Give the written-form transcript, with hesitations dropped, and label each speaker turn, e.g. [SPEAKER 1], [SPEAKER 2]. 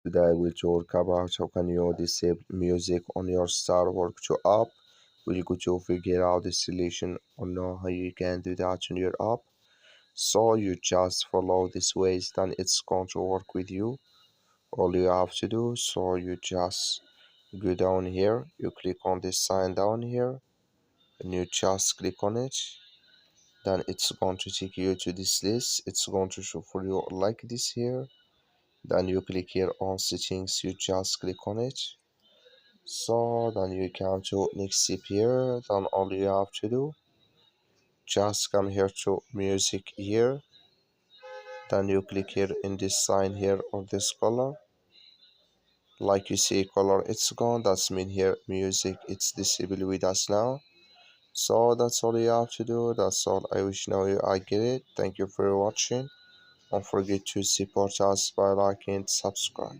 [SPEAKER 1] Today I will talk about how can you disable music on your Star Work 2 app. We'll go to figure out the solution or know how you can do that on your app. So you just follow this ways, then it's going to work with you. All you have to do, so you just go down here, you click on this sign down here, and you just click on it. Then it's going to take you to this list. It's going to show for you like this here. Then you click here on settings, you just click on it. So then you come to next step here. Then all you have to do, just come here to music here. Then you click here in this sign here of this color. Like you see color, it's gone. That's mean here music, it's disabled with us now. So that's all you have to do. That's all. I wish now you I get it. Thank you for watching. Don't forget to support us by liking and subscribe.